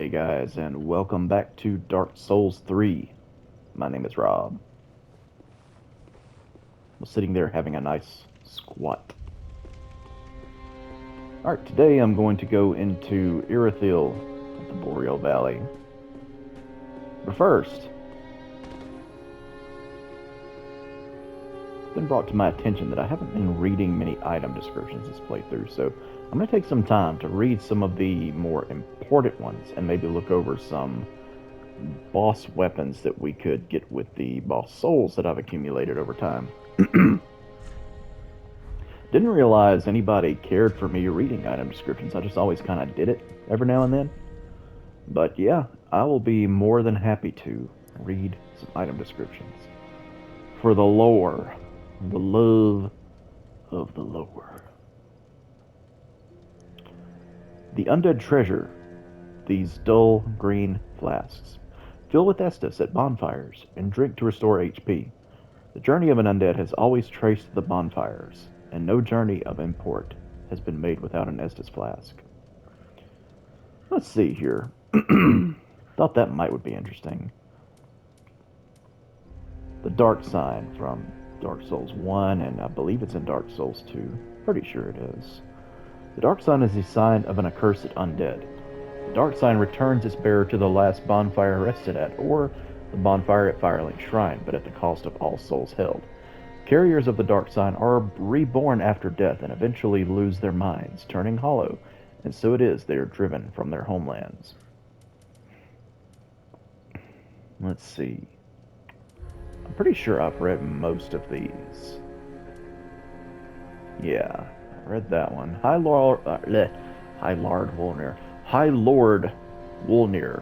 Hey guys, and welcome back to Dark Souls 3. My name is Rob. I'm sitting there having a nice squat. Alright, today I'm going to go into Irithyll at the Boreal Valley. But first, it's been brought to my attention that I haven't been reading many item descriptions this playthrough, so I'm going to take some time to read some of the more important ones and maybe look over some boss weapons that we could get with the boss souls that I've accumulated over time. Didn't realize anybody cared for me reading item descriptions. I just always kind of did it every now and then. But yeah, I will be more than happy to read some item descriptions. For the lore, the love of the lore. The undead treasure, these dull green flasks. Fill with Estus at bonfires and drink to restore HP. The journey of an undead has always traced the bonfires, and no journey of import has been made without an Estus flask. Let's see here. Thought that would be interesting. The Dark Sign from Dark Souls 1, and I believe it's in Dark Souls 2. Pretty sure it is. The Dark Sign is the sign of an accursed undead. The Dark Sign returns its bearer to the last bonfire rested at, or the bonfire at Firelink Shrine, but at the cost of all souls held. Carriers of the Dark Sign are reborn after death and eventually lose their minds, turning hollow, and so it is they are driven from their homelands. Let's see. I'm pretty sure I've read most of these. Yeah, I read that one. High Lord Wolnir. High Lord Wolnir.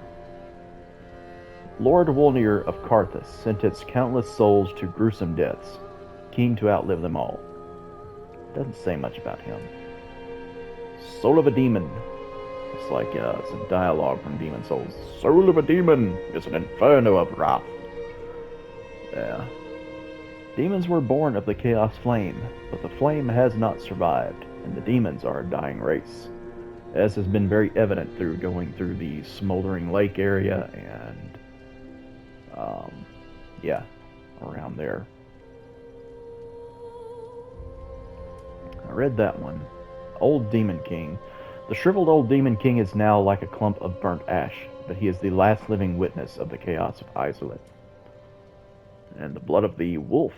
Lord Wolnir of Karthus sent its countless souls to gruesome deaths, keen to outlive them all. Doesn't say much about him. Soul of a Demon. It's like some dialogue from Demon Souls. Soul of a Demon is an inferno of wrath. Yeah. Demons were born of the Chaos Flame, but the flame has not survived, and the demons are a dying race. As has been very evident through going through the Smoldering Lake area and, yeah, around there. I read that one. Old Demon King. The shriveled old Demon King is now like a clump of burnt ash, but he is the last living witness of the chaos of Isolate. And the blood of the wolf.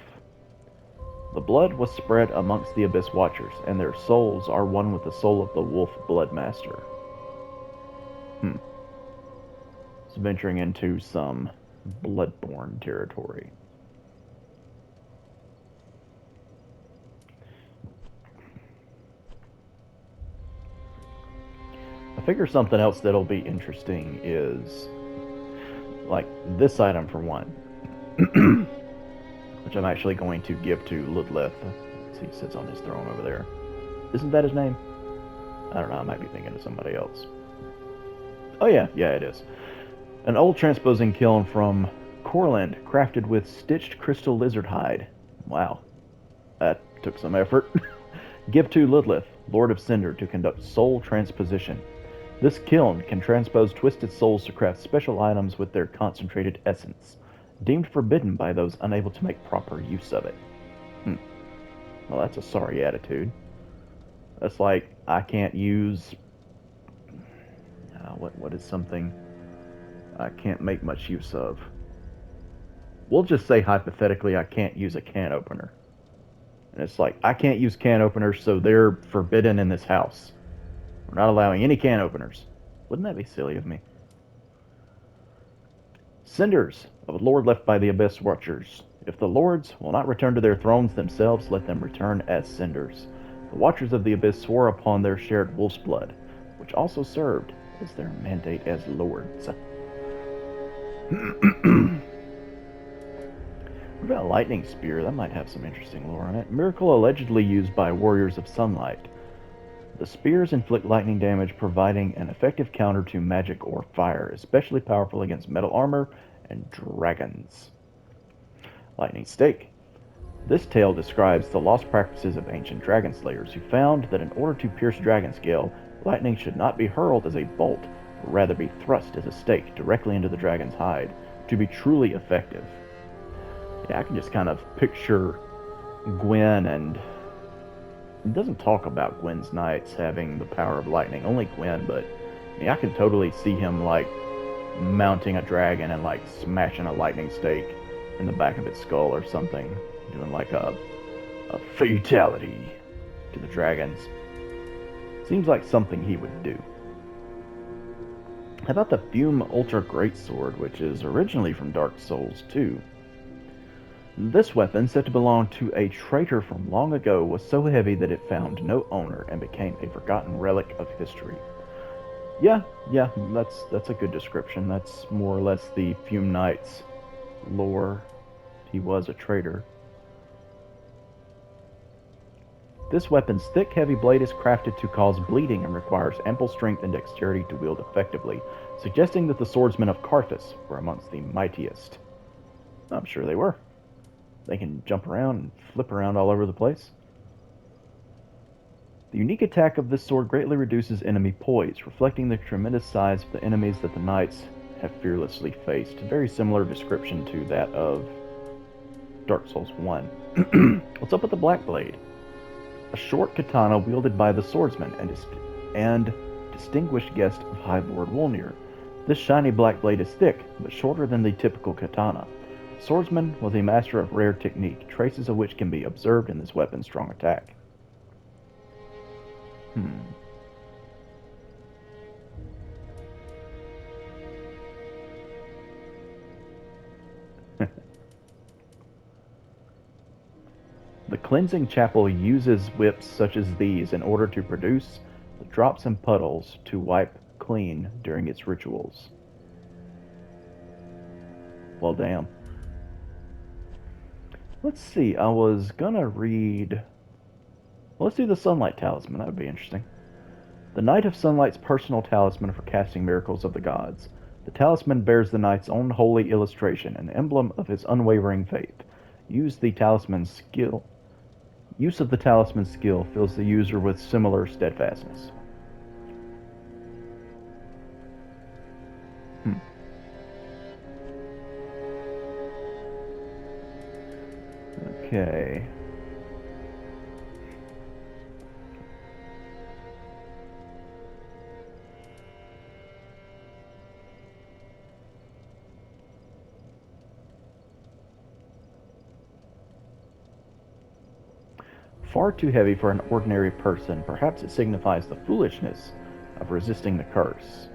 The blood was spread amongst the Abyss Watchers, and their souls are one with the soul of the wolf Bloodmaster. It's venturing into some Bloodborne territory. I figure something else that'll be interesting is, like, this item for one, which I'm actually going to give to Ludleth. He sits on his throne over there. Isn't that his name? I don't know, I might be thinking of somebody else. Oh yeah, it is. An old transposing kiln from Corland, crafted with stitched crystal lizard hide. Wow, that took some effort. Give to Ludleth, Lord of Cinder, to conduct soul transposition. This kiln can transpose twisted souls to craft special items with their concentrated essence, deemed forbidden by those unable to make proper use of it. Well, that's a sorry attitude. That's like, I can't use... what is something I can't make much use of? We'll just say, hypothetically, I can't use a can opener. And it's like, I can't use can openers, so they're forbidden in this house. We're not allowing any can openers. Wouldn't that be silly of me? Cinders of a lord left by the Abyss Watchers. If the lords will not return to their thrones themselves, let them return as cinders. The Watchers of the Abyss swore upon their shared wolf's blood, which also served as their mandate as lords. What about a lightning spear? That might have some interesting lore on it. Miracle allegedly used by warriors of sunlight. The spears inflict lightning damage, providing an effective counter to magic or fire, especially powerful against metal armor and dragons. Lightning Stake. This tale describes the lost practices of ancient dragon slayers who found that in order to pierce dragon scale, lightning should not be hurled as a bolt, or rather be thrust as a stake directly into the dragon's hide to be truly effective. Yeah, I can just kind of picture Gwen, and it doesn't talk about Gwen's knights having the power of lightning, only Gwen, but I mean, I can totally see him like mounting a dragon and like smashing a lightning stake in the back of its skull or something, doing like a fatality to the dragons. Seems like something he would do. How about the Fume Ultra Greatsword, which is originally from Dark Souls 2? This weapon, said to belong to a traitor from long ago, was so heavy that it found no owner and became a forgotten relic of history. Yeah, that's a good description. That's more or less the Fume Knight's lore. He was a traitor. This weapon's thick, heavy blade is crafted to cause bleeding and requires ample strength and dexterity to wield effectively, suggesting that the swordsmen of Karthus were amongst the mightiest. I'm sure they were. They can jump around and flip around all over the place. The unique attack of this sword greatly reduces enemy poise, reflecting the tremendous size of the enemies that the knights have fearlessly faced. A very similar description to that of Dark Souls 1. What's up with the Black Blade? A short katana wielded by the swordsman and distinguished guest of High Lord Wolnir. This shiny black blade is thick, but shorter than the typical katana. The swordsman was a master of rare technique, traces of which can be observed in this weapon's strong attack. The cleansing chapel uses whips such as these in order to produce the drops and puddles to wipe clean during its rituals. Well, damn. Let's see, I was gonna read... Let's do the Sunlight Talisman, that would be interesting. The Knight of Sunlight's personal talisman for casting miracles of the gods. The talisman bears the knight's own holy illustration, an emblem of his unwavering faith. Use of the talisman's skill fills the user with similar steadfastness. Okay. Far too heavy for an ordinary person, perhaps it signifies the foolishness of resisting the curse.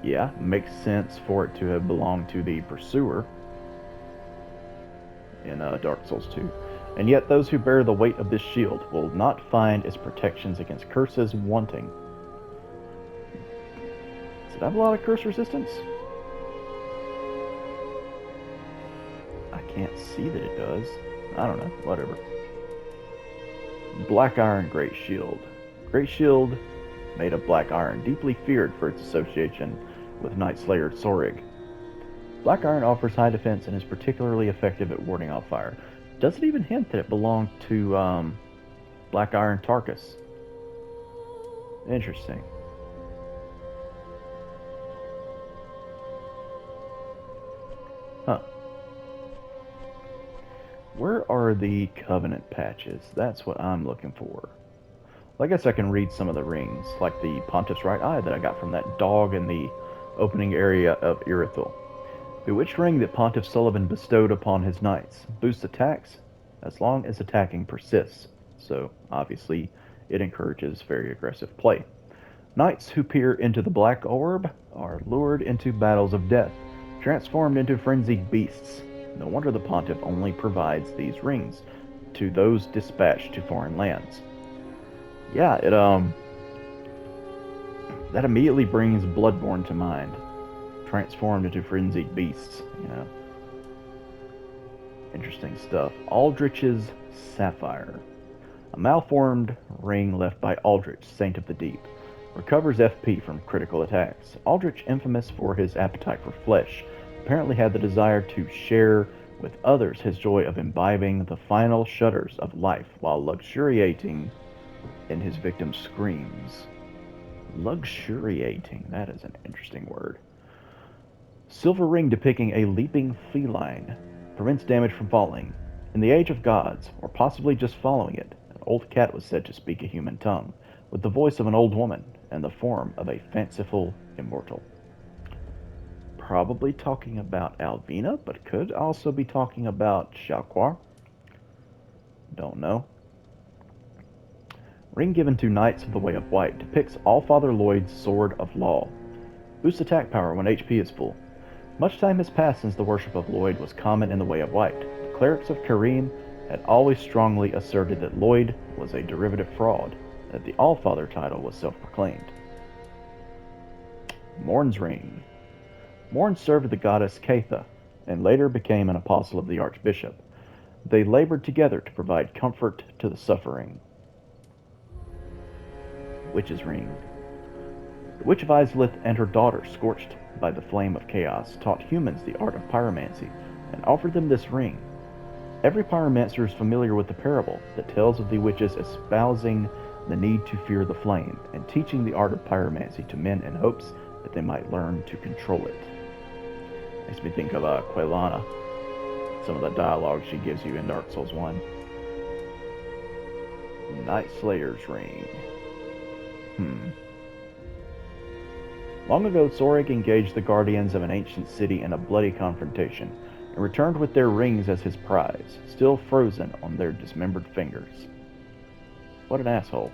Yeah, makes sense for it to have belonged to the Pursuer in Dark Souls 2. And yet those who bear the weight of this shield will not find its protections against curses wanting. Does it have a lot of curse resistance? I can't see that it does. I don't know, whatever. Black Iron Great Shield. Great Shield made of black iron, deeply feared for its association with Night Slayer Sorig. Black iron offers high defense and is particularly effective at warding off fire. Does it even hint that it belonged to Black Iron Tarkus? Interesting. Huh. Where are the Covenant patches? That's what I'm looking for. Well, I guess I can read some of the rings, like the Pontiff's Right Eye that I got from that dog in the opening area of Irithyll. Bewitched ring that Pontiff Sullivan bestowed upon his knights. Boosts attacks as long as attacking persists. So, obviously, it encourages very aggressive play. Knights who peer into the black orb are lured into battles of death, transformed into frenzied beasts. No wonder the Pontiff only provides these rings to those dispatched to foreign lands. Yeah, that immediately brings Bloodborne to mind. Transformed into frenzied beasts, you know. Interesting stuff. Aldrich's Sapphire. A malformed ring left by Aldrich, Saint of the Deep. Recovers FP from critical attacks. Aldrich, infamous for his appetite for flesh, apparently had the desire to share with others his joy of imbibing the final shudders of life while luxuriating in his victim's screams. Luxuriating. That is an interesting word. Silver ring depicting a leaping feline. Prevents damage from falling. In the age of gods, or possibly just following it, an old cat was said to speak a human tongue, with the voice of an old woman and the form of a fanciful immortal. Probably talking about Alvina, but could also be talking about Shalquar. Don't know. Ring given to Knights of the Way of White depicts Allfather Lloyd's Sword of Law. Boosts attack power when HP is full. Much time has passed since the worship of Lloyd was common in the Way of White. The clerics of Karim had always strongly asserted that Lloyd was a derivative fraud, and that the Allfather title was self-proclaimed. Morn's Ring. Morn served the goddess Catha, and later became an apostle of the Archbishop. They labored together to provide comfort to the suffering. Witch's Ring. The Witch of Izalith and her daughter, scorched by the flame of chaos, taught humans the art of pyromancy and offered them this ring. Every pyromancer is familiar with the parable that tells of the witches espousing the need to fear the flame and teaching the art of pyromancy to men in hopes that they might learn to control it. Makes me think of Quelana, some of the dialogue she gives you in Dark Souls 1. Night Slayer's Ring. Long ago, Sorik engaged the guardians of an ancient city in a bloody confrontation, and returned with their rings as his prize, still frozen on their dismembered fingers. What an asshole.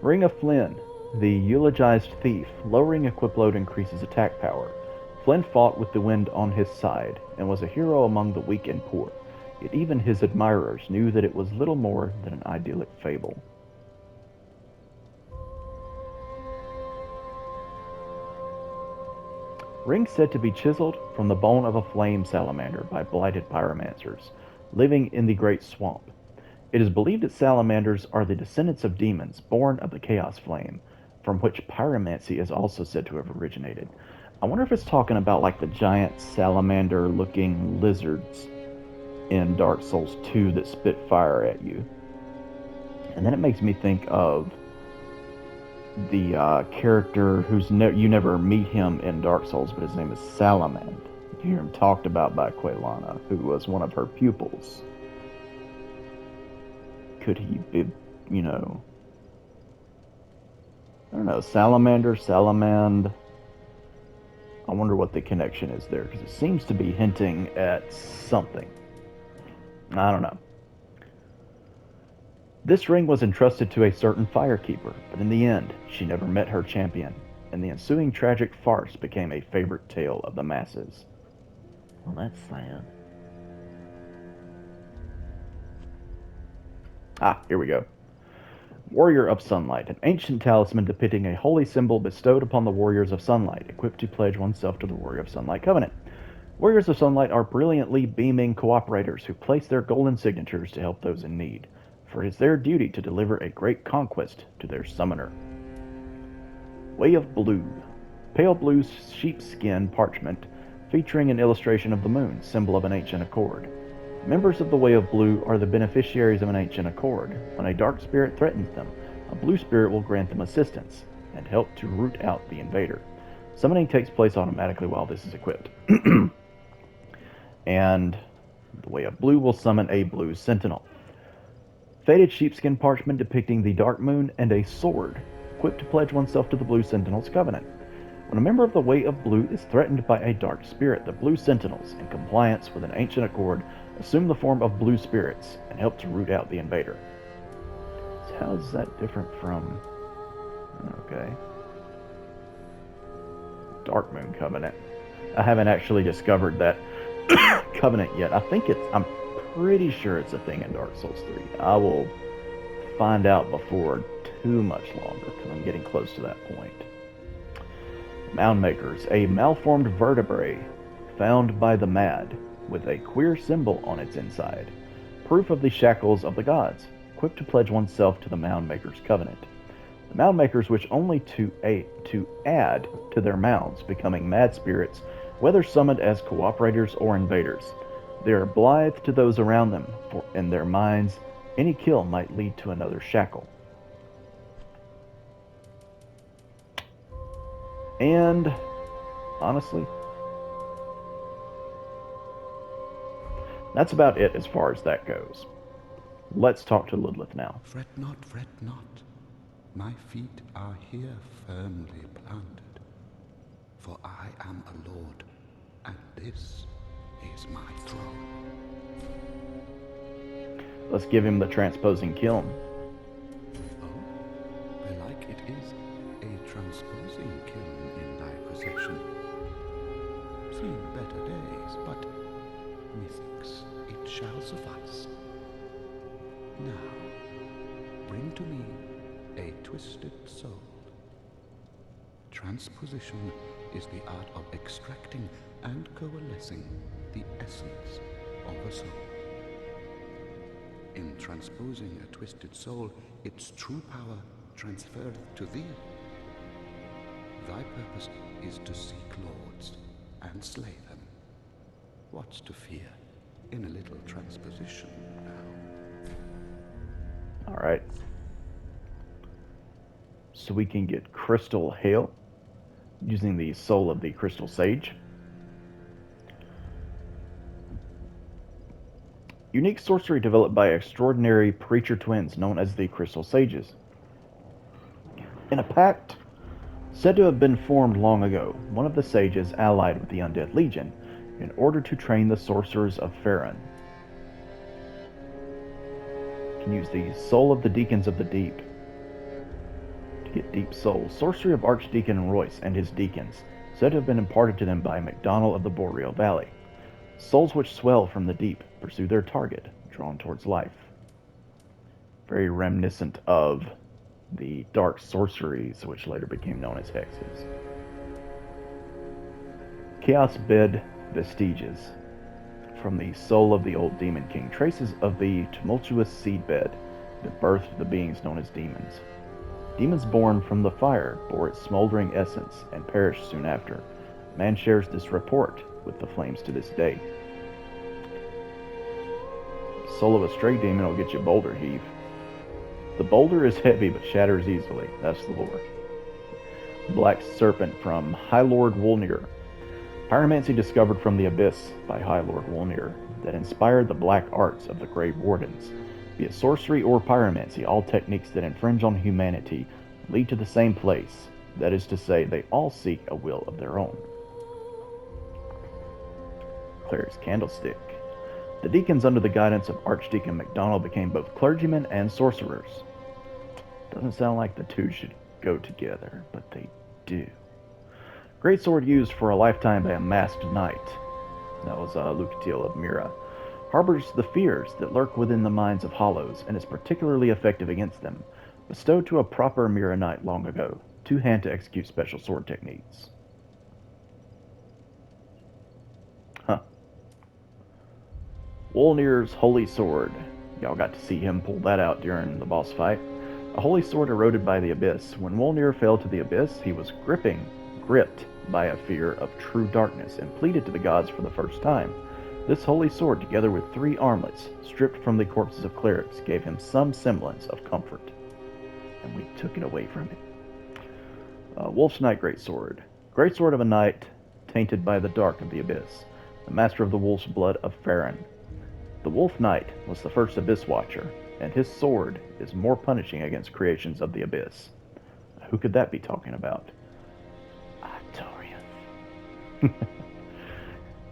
Ring of Flynn. The eulogized thief. Lowering equip load increases attack power. Flynn fought with the wind on his side, and was a hero among the weak and poor, yet even his admirers knew that it was little more than an idyllic fable. Ring said to be chiseled from the bone of a flame salamander by blighted pyromancers, living in the Great Swamp. It is believed that salamanders are the descendants of demons born of the Chaos Flame, from which pyromancy is also said to have originated. I wonder if it's talking about like the giant salamander-looking lizards in Dark Souls 2 that spit fire at you. And then it makes me think of the character who's you never meet him in Dark Souls, but his name is Salamand. You hear him talked about by Quelana, who was one of her pupils. Could he be, I don't know, Salamander, Salamand? I wonder what the connection is there, because it seems to be hinting at something. I don't know. This ring was entrusted to a certain firekeeper, but in the end, she never met her champion, and the ensuing tragic farce became a favorite tale of the masses. Well, that's sad. Here we go. Warrior of Sunlight, an ancient talisman depicting a holy symbol bestowed upon the Warriors of Sunlight, equipped to pledge oneself to the Warrior of Sunlight Covenant. Warriors of Sunlight are brilliantly beaming cooperators who place their golden signatures to help those in need, for it is their duty to deliver a great conquest to their summoner. Way of Blue. Pale blue sheepskin parchment featuring an illustration of the moon, symbol of an ancient accord. Members of the Way of Blue are the beneficiaries of an ancient accord. When a dark spirit threatens them, a blue spirit will grant them assistance and help to root out the invader. Summoning takes place automatically while this is equipped. And the Way of Blue will summon a blue sentinel. Faded sheepskin parchment depicting the dark moon and a sword, equipped to pledge oneself to the Blue Sentinel's covenant. When a member of the Way of Blue is threatened by a dark spirit, the Blue Sentinels, in compliance with an ancient accord, assume the form of blue spirits and help to root out the invader. So how is that different from... Okay. Dark Moon Covenant. I haven't actually discovered that covenant yet. I'm pretty sure it's a thing in Dark Souls 3. I will find out before too much longer, because I'm getting close to that point. Mound Makers, a malformed vertebrae found by the mad, with a queer symbol on its inside. Proof of the shackles of the gods, equipped to pledge oneself to the Mound Makers' covenant. The Mound Makers wish only to add to their mounds, becoming mad spirits, whether summoned as cooperators or invaders. They are blithe to those around them, for in their minds, any kill might lead to another shackle. And honestly, that's about it as far as that goes. Let's talk to Ludleth now. Fret not, fret not. My feet are here firmly planted. For I am a lord, and this is my throne. Let's give him the transposing kiln. Oh, belike it is a transposing kiln in thy possession. Seen better days, but methinks it shall suffice. Now, bring to me a twisted soul. Transposition is the art of extracting and coalescing the essence of a soul. In transposing a twisted soul, its true power transferred to thee. Thy purpose is to seek lords and slay them. What's to fear in a little transposition now? Alright. So we can get Crystal Hail using the soul of the Crystal Sage. Unique sorcery developed by extraordinary preacher twins known as the Crystal Sages. In a pact said to have been formed long ago, one of the sages allied with the Undead Legion in order to train the sorcerers of Farron. You can use the Soul of the Deacons of the Deep to get Deep Soul. Sorcery of Archdeacon Royce and his deacons, said to have been imparted to them by MacDonald of the Boreal Valley. Souls which swell from the deep pursue their target, drawn towards life. Very reminiscent of the dark sorceries, which later became known as hexes. Chaos Bed Vestiges. From the soul of the old Demon King, traces of the tumultuous seedbed that birthed the beings known as demons. Demons born from the fire bore its smoldering essence and perished soon after. Man shares this report with the flames to this day. Soul of a stray demon will get you Boulder Heave. The boulder is heavy but shatters easily. That's the lore. Black Serpent from High Lord Wolnir. Pyromancy discovered from the abyss by High Lord Wolnir that inspired the black arts of the Grey Wardens. Be it sorcery or pyromancy, all techniques that infringe on humanity lead to the same place. That is to say, they all seek a will of their own. Claire's Candlestick. The deacons under the guidance of Archdeacon MacDonald became both clergymen and sorcerers. Doesn't sound like the two should go together, but they do. Greatsword used for a lifetime by a masked knight. That was Lucatiel of Mira. Harbors the fears that lurk within the minds of hollows, and is particularly effective against them. Bestowed to a proper Mira knight long ago. Two-hand to execute special sword techniques. Huh. Wolnir's Holy Sword. Y'all got to see him pull that out during the boss fight. A holy sword eroded by the abyss. When Wolnir fell to the abyss, he was gripped by a fear of true darkness, and pleaded to the gods for the first time. This holy sword, together with 3 armlets, stripped from the corpses of clerics, gave him some semblance of comfort. And we took it away from him. Wolf's Knight Greatsword. Greatsword of a knight, tainted by the dark of the abyss. The master of the wolf's blood of Farron. The Wolf Knight was the first Abyss Watcher, and his sword is more punishing against creations of the Abyss. Who could that be talking about? Artorias.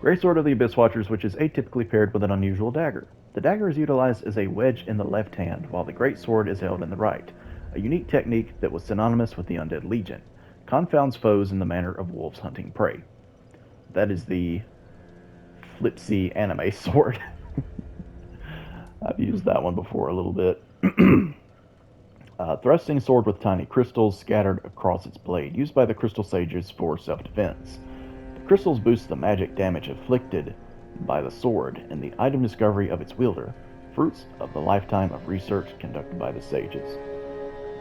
Greatsword of the Abyss Watchers, which is atypically paired with an unusual dagger. The dagger is utilized as a wedge in the left hand, while the greatsword is held in the right. A unique technique that was synonymous with the Undead Legion. Confounds foes in the manner of wolves hunting prey. That is the flipsy anime sword. I've used that one before a little bit. Thrusting sword with tiny crystals scattered across its blade, used by the Crystal Sages for self-defense. The crystals boost the magic damage inflicted by the sword and the item discovery of its wielder, fruits of the lifetime of research conducted by the sages.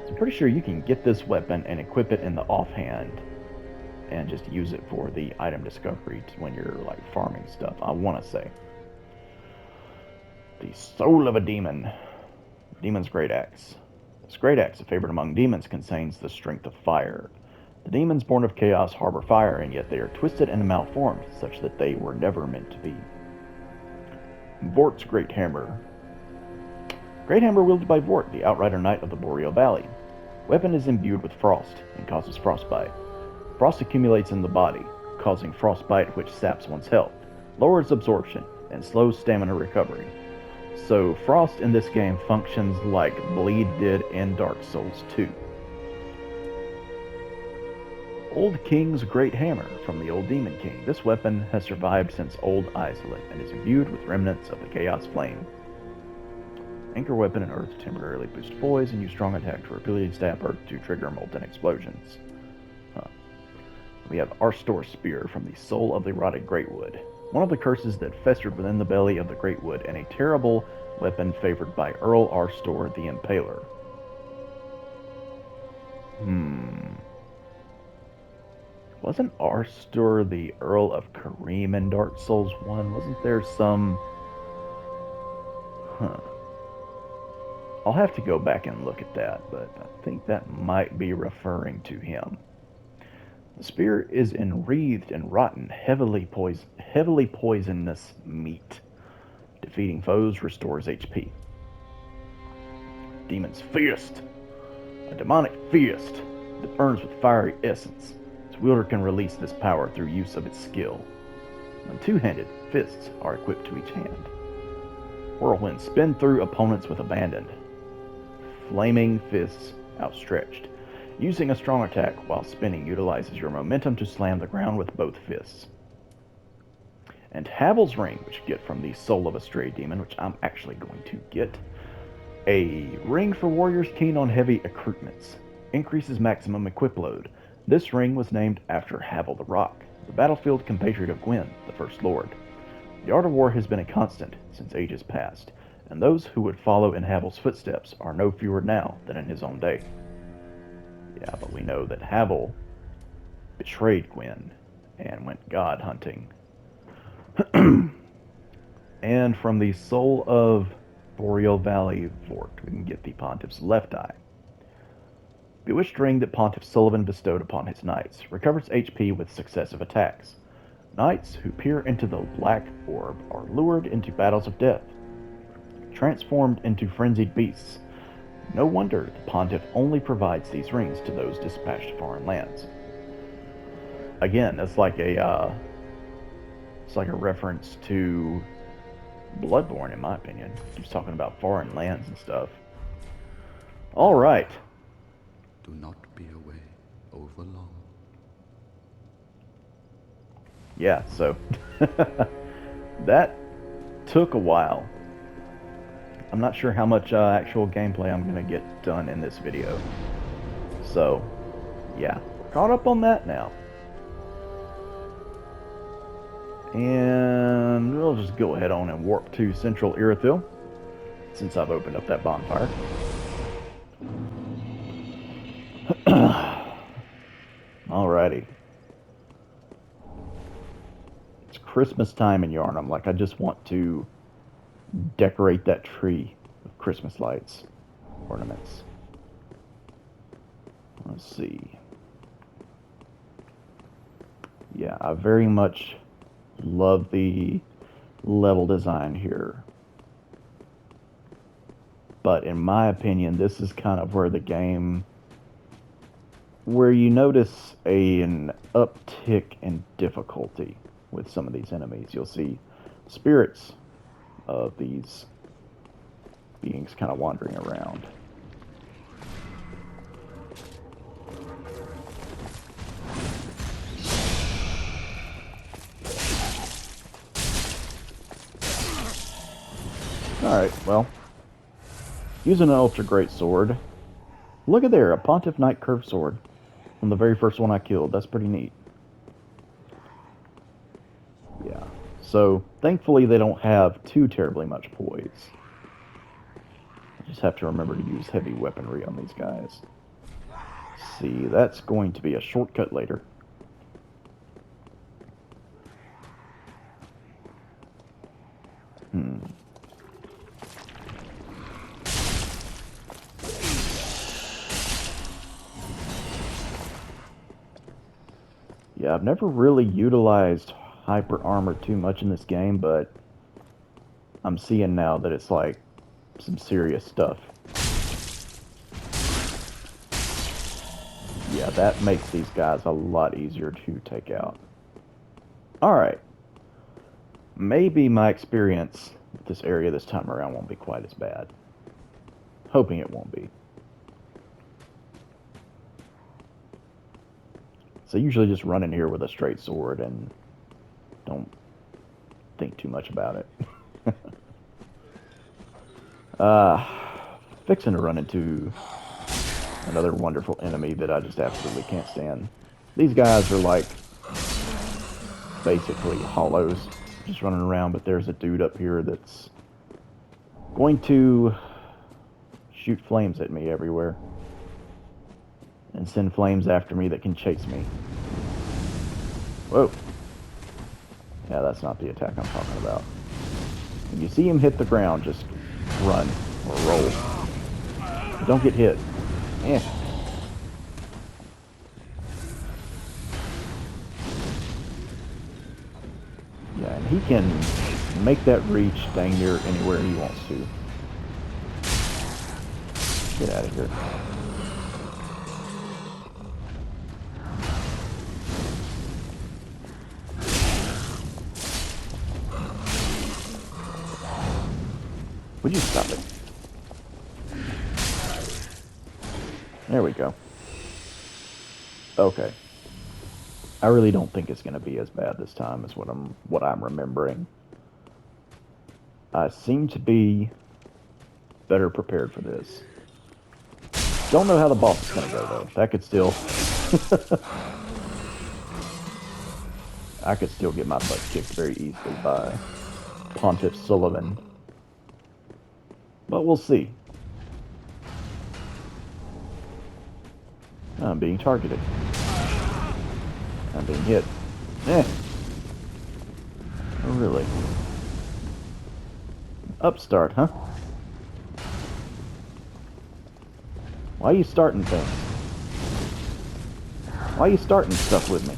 So I'm pretty sure you can get this weapon and equip it in the offhand and just use it for the item discovery when you're like farming stuff, I want to say. The Soul of a Demon. Demon's Great Axe. This great axe, a favorite among demons, contains the strength of fire. The demons born of chaos harbor fire, and yet they are twisted and malformed, such that they were never meant to be. Vort's Great Hammer. Great Hammer wielded by Vort, the Outrider Knight of the Boreal Valley. Weapon is imbued with frost and causes frostbite. Frost accumulates in the body, causing frostbite which saps one's health, lowers absorption, and slows stamina recovery. So frost in this game functions like bleed did in Dark Souls 2. Old King's Great Hammer from the Old Demon King. This weapon has survived since Old Isolate and is imbued with remnants of the Chaos Flame. Anchor weapon in Earth temporarily boost poise and use strong attack to repeatedly stab Earth to trigger molten explosions. We have Arstor Spear from the Soul of the Rotted Greatwood. One of the curses that festered within the belly of the Greatwood, and a terrible weapon favored by Earl Arstor the Impaler. Wasn't Arstor the Earl of Kareem in Dark Souls 1? Wasn't there some... I'll have to go back and look at that, but I think that might be referring to him. The spear is enwreathed in rotten, heavily poisonous meat. Defeating foes restores HP. Demon's Fist. A demonic fist that burns with fiery essence. Its wielder can release this power through use of its skill. When two-handed, fists are equipped to each hand. Whirlwind spin through opponents with abandon. Flaming fists outstretched. Using a strong attack while spinning utilizes your momentum to slam the ground with both fists. And Havel's Ring, which you get from the Soul of a Stray Demon, which I'm actually going to get. A ring for warriors keen on heavy accoutrements. Increases maximum equip load. This ring was named after Havel the Rock, the battlefield compatriot of Gwyn, the First Lord. The art of war has been a constant since ages past, and those who would follow in Havel's footsteps are no fewer now than in his own day. Yeah, but we know that Havel betrayed Gwyn and went god hunting. And from the Soul of Boreal Valley Vort, we can get the Pontiff's Left Eye. Bewitched ring that Pontiff Sullivan bestowed upon his knights. Recovers HP with successive attacks. Knights who peer into the black orb are lured into battles of death. Transformed into frenzied beasts. No wonder the Pontiff only provides these rings to those dispatched to foreign lands. Again, it's like a reference to Bloodborne, in my opinion. He's talking about foreign lands and stuff. All right. Do not be away over long. Yeah, so that took a while. I'm not sure how much actual gameplay I'm going to get done in this video. So, yeah, caught up on that now. And we'll just go ahead on and warp to Central Irithyll, since I've opened up that bonfire. Alrighty. It's Christmas time in Yharnam. Like, I just want to decorate that tree with Christmas lights, ornaments. Let's see. Yeah, I very much love the level design here. But in my opinion, this is kind of where the game, where you notice an uptick in difficulty with some of these enemies. You'll see spirits of these beings kind of wandering around. Alright, well, using an ultra great sword. Look at there, a Pontiff Knight curved sword from the very first one I killed. That's pretty neat. Yeah, so thankfully they don't have too terribly much poise. I just have to remember to use heavy weaponry on these guys. See, that's going to be a shortcut later. Yeah, I've never really utilized hyper armor too much in this game, but I'm seeing now that it's like some serious stuff. Yeah, that makes these guys a lot easier to take out. Alright. Maybe my experience with this area this time around won't be quite as bad. Hoping it won't be. So I usually just run in here with a straight sword and don't think too much about it. Fixing to run into another wonderful enemy that I just absolutely can't stand. These guys are like basically hollows just running around, but there's a dude up here that's going to shoot flames at me everywhere and send flames after me that can chase me. Whoa. Yeah, that's not the attack I'm talking about. When you see him hit the ground, just run or roll. Don't get hit. Eh. Yeah, and he can make that reach dang near anywhere he wants to. Get out of here. Would you stop it? There we go. Okay. I really don't think it's going to be as bad this time as what I'm remembering. I seem to be better prepared for this. Don't know how the boss is going to go though. That could still I could still get my butt kicked very easily by Pontiff Sullivan. But we'll see. I'm being targeted. I'm being hit. Eh. Oh, really? Upstart, huh? Why are you starting things? Why are you starting stuff with me?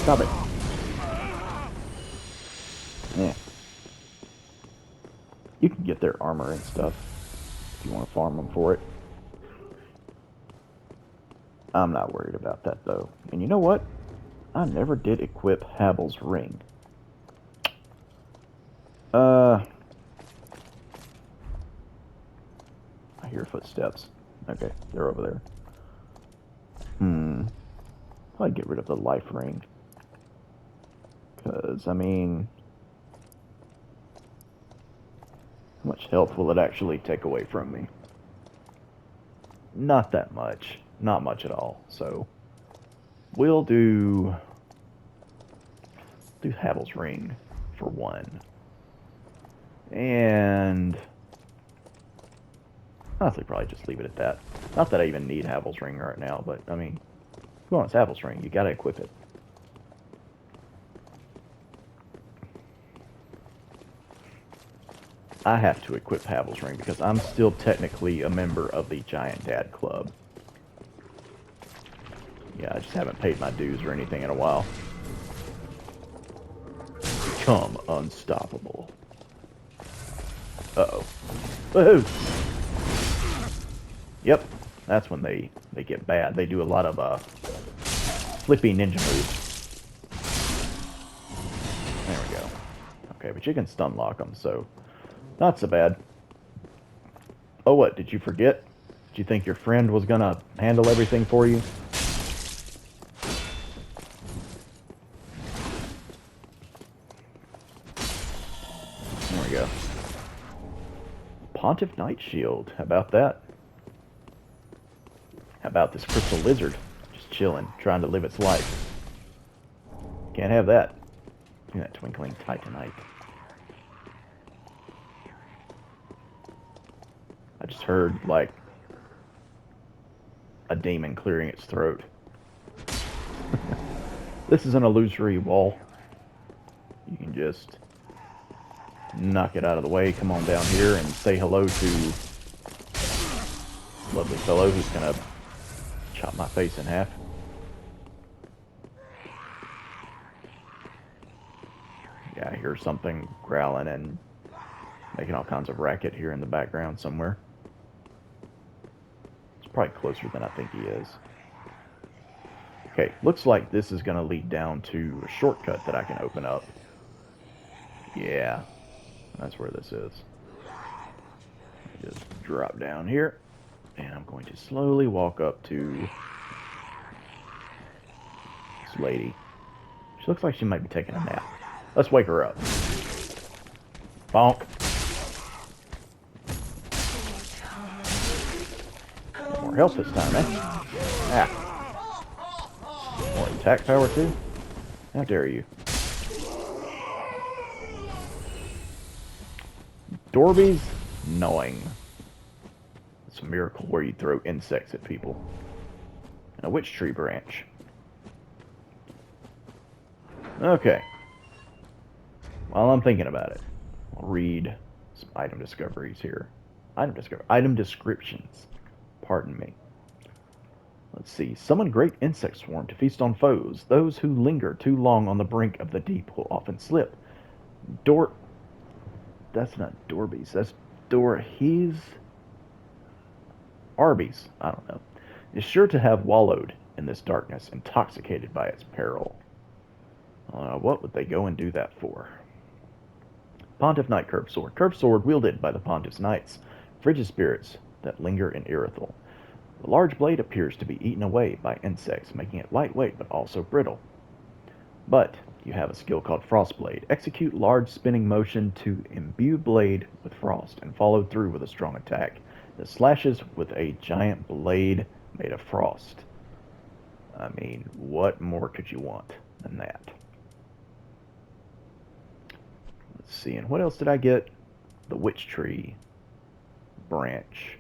Stop it. Yeah. You can get their armor and stuff if you want to farm them for it. I'm not worried about that though. And you know what? I never did equip Havel's ring. I hear footsteps. Okay, they're over there. Probably get rid of the life ring. Because, I mean, how much health will it actually take away from me? Not that much. Not much at all. So, we'll do Havel's ring for one. And honestly, probably just leave it at that. Not that I even need Havel's ring right now, but I mean, if you want Havel's ring, you gotta equip it. I have to equip Havel's ring because I'm still technically a member of the Giant Dad Club. Yeah, I just haven't paid my dues or anything in a while. Become unstoppable. Uh-oh. Woohoo! Yep, that's when they get bad. They do a lot of flippy ninja moves. There we go. Okay, but you can stun lock them, so not so bad. Oh, what? Did you forget? Did you think your friend was gonna handle everything for you? There we go. Pontiff Knight Shield. How about that? How about this crystal lizard? Just chilling, trying to live its life. Can't have that. Look at that twinkling titanite. I just heard, like, a demon clearing its throat. This is an illusory wall. You can just knock it out of the way, come on down here, and say hello to lovely fellow who's gonna chop my face in half. Yeah, I hear something growling and making all kinds of racket here in the background somewhere. It's probably closer than I think he is. Okay, looks like this is going to lead down to a shortcut that I can open up. Yeah, that's where this is. Just drop down here, and I'm going to slowly walk up to this lady. She looks like she might be taking a nap. Let's wake her up. Bonk. More health this time, eh? Ah. More attack power, too? How dare you? Dorby's gnawing. It's a miracle where you throw insects at people. And a witch tree branch. Okay. While I'm thinking about it, I'll read some item discoveries here. Item descriptions. Pardon me. Let's see. Summon great insect swarm to feast on foes. Those who linger too long on the brink of the deep will often slip. That's not Dorby's. That's Dorhe's. Arby's, I don't know, is sure to have wallowed in this darkness, intoxicated by its peril. What would they go and do that for? Pontiff Knight Curved Sword. Curved sword wielded by the Pontiff's Knights, frigid spirits that linger in Irithyll. The large blade appears to be eaten away by insects, making it lightweight but also brittle. But you have a skill called Frostblade. Execute large spinning motion to imbue blade with frost and follow through with a strong attack that slashes with a giant blade made of frost. I mean, what more could you want than that? Let's see, and what else did I get? The Witch Tree branch.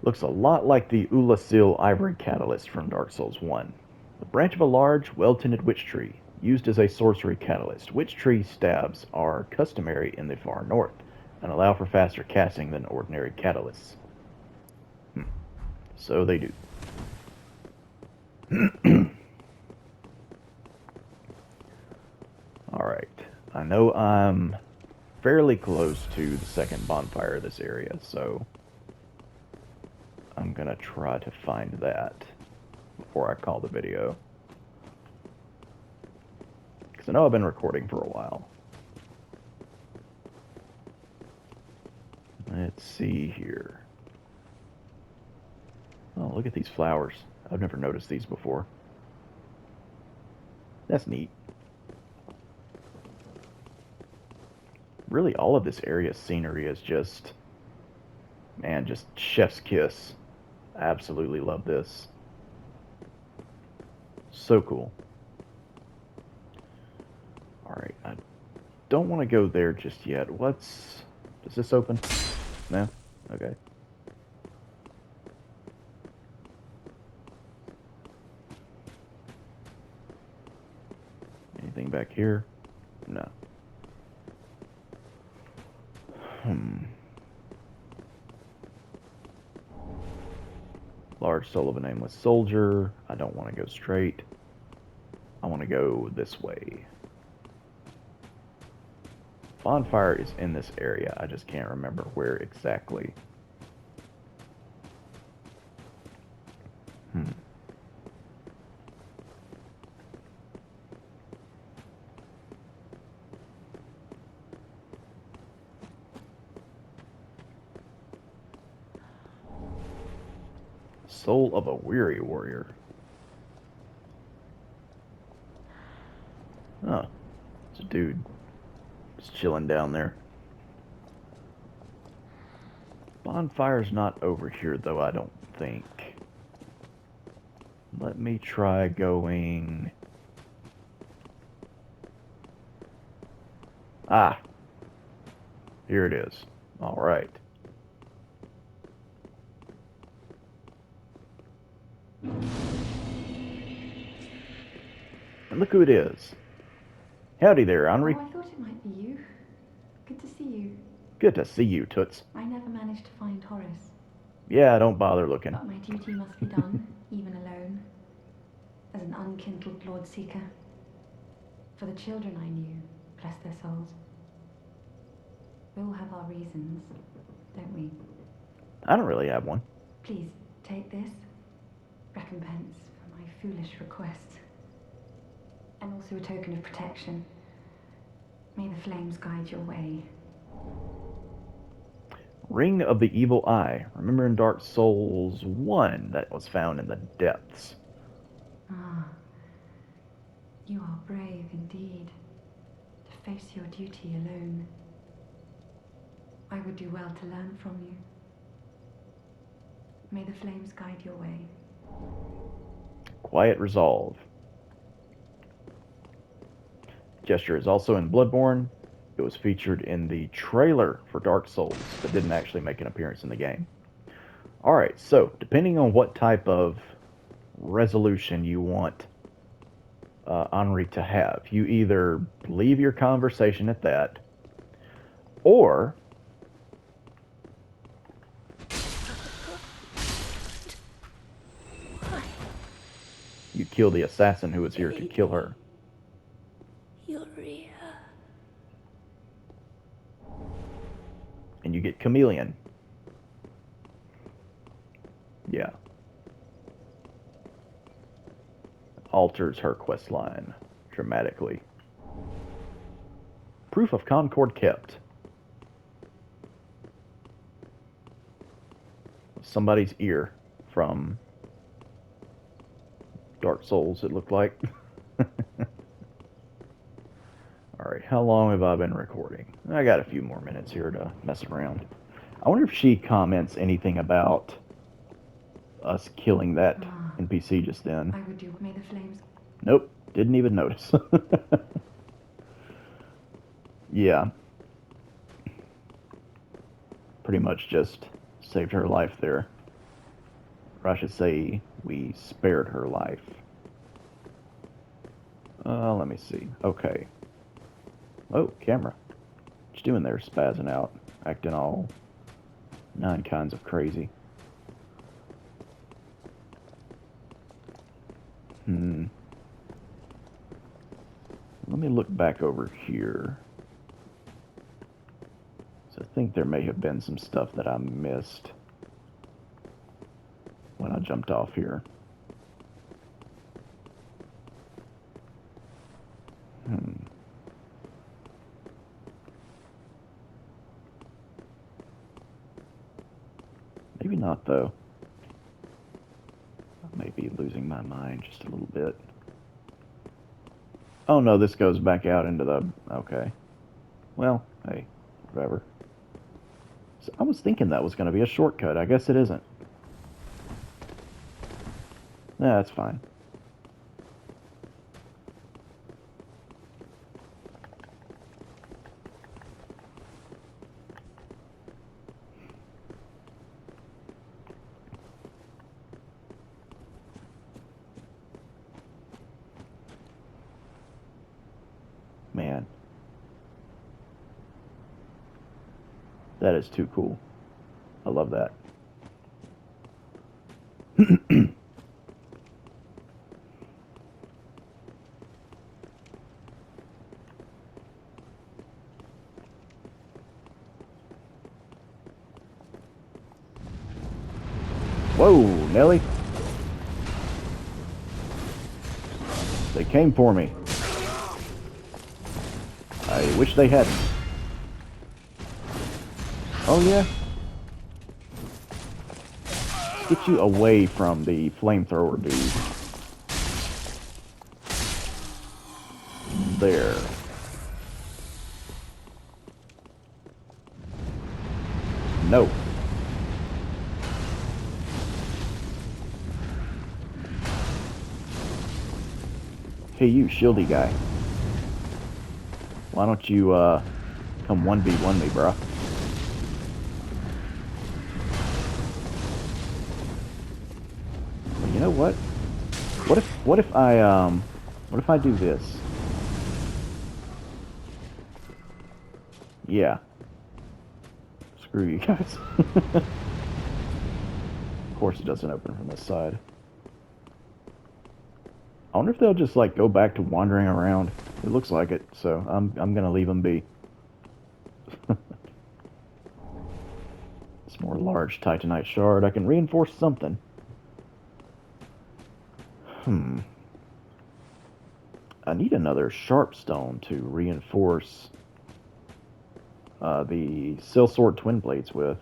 Looks a lot like the Ulasil Ivory Catalyst from Dark Souls 1. The branch of a large, well-tended witch tree, used as a sorcery catalyst. Witch tree stabs are customary in the far north and allow for faster casting than ordinary catalysts. So they do. Alright. I know I'm fairly close to the second bonfire of this area, so I'm gonna try to find that before I call the video. Because I know I've been recording for a while. Let's see here. Oh, look at these flowers. I've never noticed these before. That's neat. Really, all of this area's scenery is just, man, just chef's kiss. I absolutely love this. So cool. Alright, I don't want to go there just yet. Does this open? No? Okay. Anything back here? No. Large soul of a nameless soldier. I don't want to go straight. I want to go this way. Bonfire is in this area. I just can't remember where exactly. Soul of a weary warrior. Oh, it's a dude just chilling down there. Bonfire's not over here, though, I don't think. Let me try going... Ah! Here it is. Alright. And look who it is. Howdy there, Henri. Oh, I thought it might be you. Good to see you. Good to see you, Toots. I never managed to find Horace. Yeah, don't bother looking. But my duty must be done, even alone, as an unkindled Lord Seeker. For the children I knew, bless their souls. We all have our reasons, don't we? I don't really have one. Please, take this. Recompense for my foolish request. And also a token of protection. May the flames guide your way. Ring of the Evil Eye. Remember in Dark Souls 1 that was found in the depths. Ah, you are brave indeed, to face your duty alone. I would do well to learn from you. May the flames guide your way. Quiet Resolve. Gesture is also in Bloodborne. It was featured in the trailer for Dark Souls, but didn't actually make an appearance in the game. Alright, so depending on what type of resolution you want Henri to have, you either leave your conversation at that, or you kill the assassin who was here to kill her. Uria. And you get Chameleon. Yeah. Alters her quest line dramatically. Proof of Concord kept. Somebody's ear from Dark Souls, it looked like. Alright, how long have I been recording? I got a few more minutes here to mess around. I wonder if she comments anything about us killing that NPC just then. I would do. May the flames. Nope, didn't even notice. Yeah. Pretty much just saved her life there. Or I should say, we spared her life. Let me see. Okay. Oh, camera. What you doing there, spazzing out? Acting all 9 kinds of crazy. Let me look back over here. So I think there may have been some stuff that I missed when I jumped off here. Maybe not, though. I may be losing my mind just a little bit. Oh no, this goes back out into the... Okay. Well, hey, whatever. So I was thinking that was going to be a shortcut. I guess it isn't. Yeah, that's fine. Man. That is too cool. I love that. Whoa, Nelly. They came for me. I wish they hadn't. Oh yeah? Get you away from the flamethrower, dude. There. No. Hey, you shieldy guy. Why don't you, come 1v1 me, bruh? You know what? What if I do this? Yeah. Screw you guys. course it doesn't open from this side. I wonder if they'll just like go back to wandering around. It looks like it, so I'm gonna leave them be. It's more large titanite shard. I can reinforce something. I need another sharp stone to reinforce the Sill Sword twin plates with.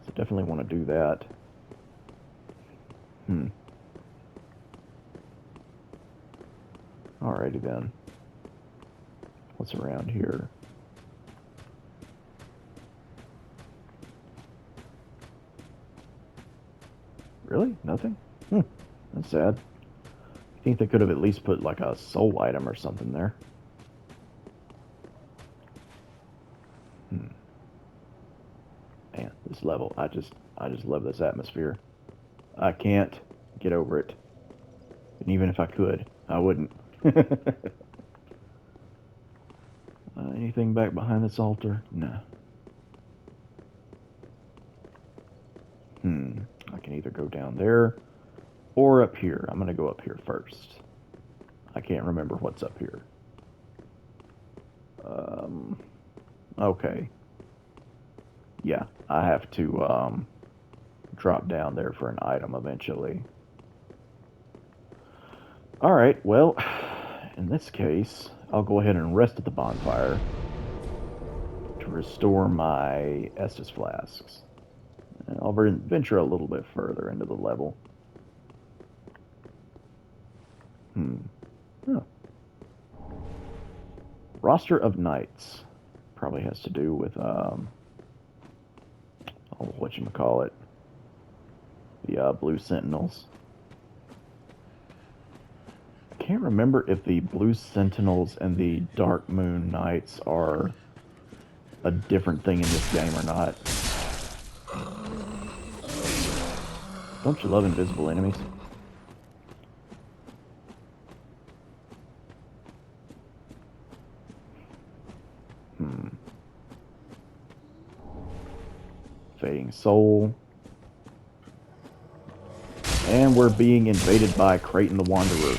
So definitely want to do that. Alrighty then. What's around here? Really? Nothing? That's sad. I think they could have at least put like a soul item or something there. Man, this level, I just love this atmosphere. I can't get over it. And even if I could, I wouldn't. Anything back behind this altar? No. I can either go down there or up here. I'm gonna go up here first. I can't remember what's up here. Okay. Yeah, I have to drop down there for an item eventually. Alright, well, in this case, I'll go ahead and rest at the bonfire to restore my Estus flasks. And I'll venture a little bit further into the level. Oh. Roster of Knights. Probably has to do with, whatchamacallit. The Blue Sentinels. I can't remember if the Blue Sentinels and the Dark Moon Knights are a different thing in this game or not. Don't you love invisible enemies? Fading Soul. And we're being invaded by Creighton the Wanderer.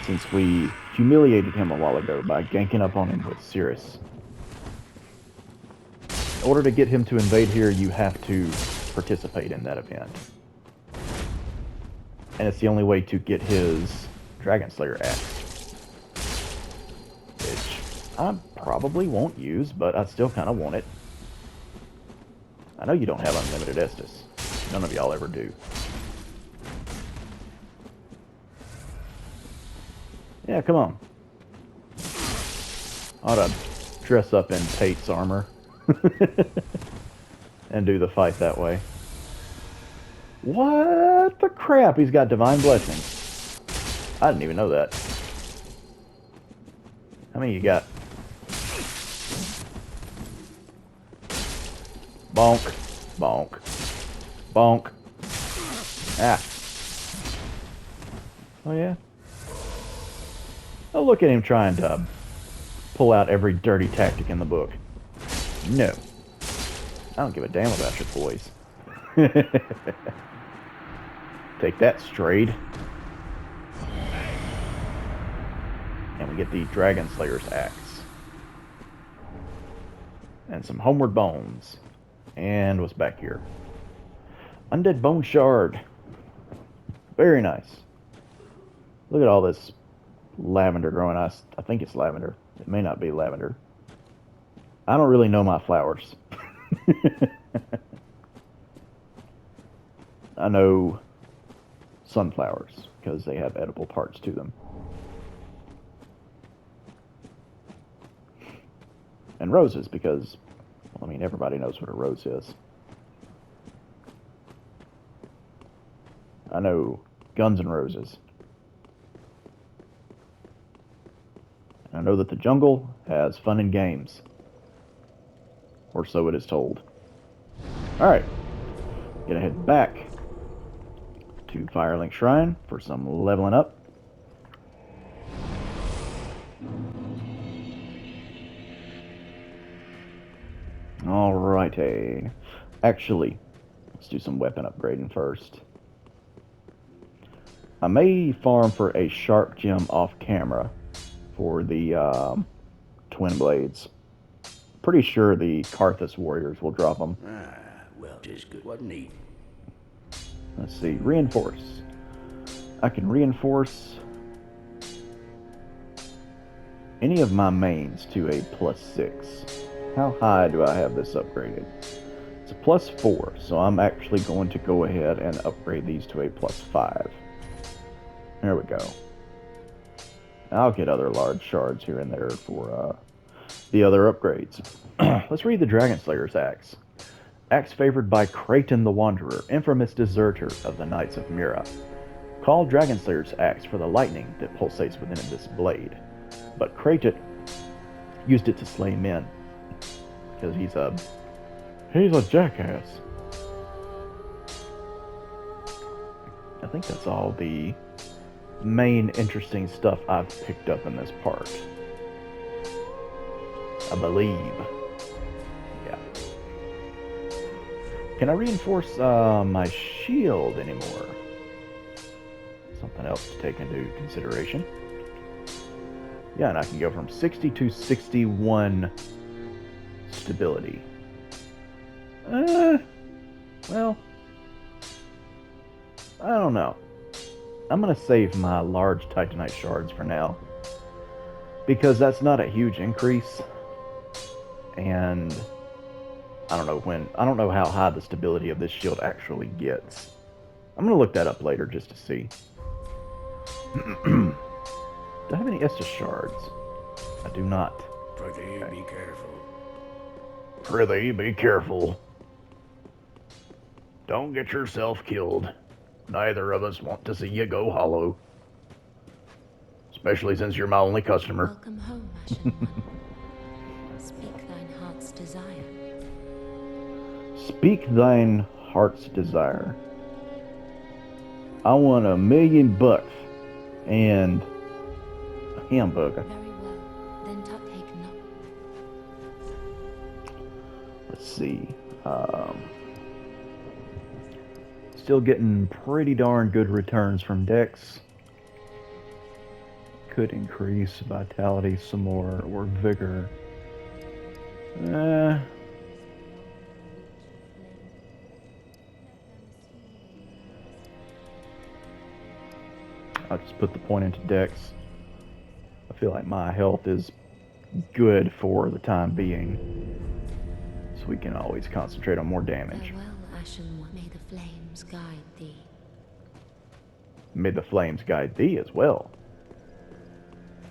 Since we humiliated him a while ago by ganking up on him with Cirrus. In order to get him to invade here, you have to participate in that event. And it's the only way to get his Dragon Slayer axe. Which I probably won't use, but I still kind of want it. I know you don't have unlimited Estus. None of y'all ever do. Yeah, come on. I ought to dress up in Tate's armor. And do the fight that way. What the crap? He's got Divine Blessing. I didn't even know that. How many you got? Bonk. Bonk. Bonk. Ah. Oh, yeah? Oh, look at him trying to pull out every dirty tactic in the book. No. I don't give a damn about your boys. Take that, Strayed. And we get the Dragon Slayer's axe. And some Homeward Bones. And what's back here? Undead Bone Shard. Very nice. Look at all this lavender growing. I think it's lavender. It may not be lavender. I don't really know my flowers. I know sunflowers because they have edible parts to them. And roses because, well, I mean, everybody knows what a rose is. I know Guns N' Roses. I know that the jungle has fun and games. Or so it is told. Alright. Gonna head back to Firelink Shrine for some leveling up. Alrighty. Actually, Let's do some weapon upgrading first. I may farm for a sharp gem off camera for the twin blades. Pretty sure the Karthus warriors will drop them. Ah, well, just good. What need? Let's see, reinforce. I can reinforce any of my mains to a +6. How high do I have this upgraded? It's a +4, so I'm actually going to go ahead and upgrade these to a +5. There we go. I'll get other large shards here and there for the other upgrades. Let's read the Dragon Slayer's Axe. Axe favored by Kraton the Wanderer, infamous deserter of the Knights of Mira. Call Dragon Slayer's Axe for the lightning that pulsates within this blade. But Kraton used it to slay men. Because he's a jackass. I think that's all the main interesting stuff I've picked up in this part. I believe. Yeah. Can I reinforce my shield anymore? Something else to take into consideration. Yeah, and I can go from 60 to 61 stability. Well, I don't know. I'm going to save my large Titanite shards for now. Because that's not a huge increase. And I don't know how high the stability of this shield actually gets. I'm going to look that up later just to see. Do I have any Estus shards? I do not. Prithee, be careful. Prithee, be careful. Don't get yourself killed. Neither of us want to see you go hollow. Especially since you're my only customer. Welcome home, Ashen One. Speak thine heart's desire. Speak thine heart's desire. I want $1,000,000 and a hamburger. Very well, then take not. Let's see. Still getting pretty darn good returns from Dex. Could increase vitality some more, or vigor. I'll just put the point into Dex. I feel like my health is good for the time being. So we can always concentrate on more damage. Farewell, Ashen One. May the flames guide thee. May the flames guide thee as well.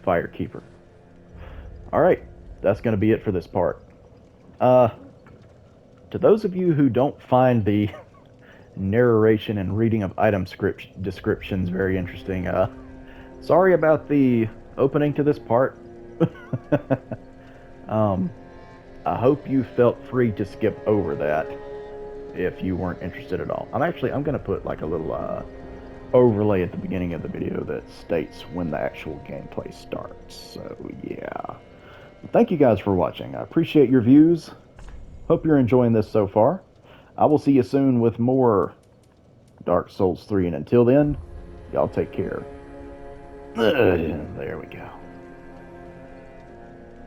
Firekeeper. Alright, that's going to be it for this part. To those of you who don't find the narration and reading of item descriptions very interesting, sorry about the opening to this part. I hope you felt free to skip over that if you weren't interested at all. I'm going to put like a little overlay at the beginning of the video that states when the actual gameplay starts. So yeah. Thank you guys for watching. I appreciate your views. Hope you're enjoying this so far. I will see you soon with more Dark Souls 3, and until then, y'all take care. There we go.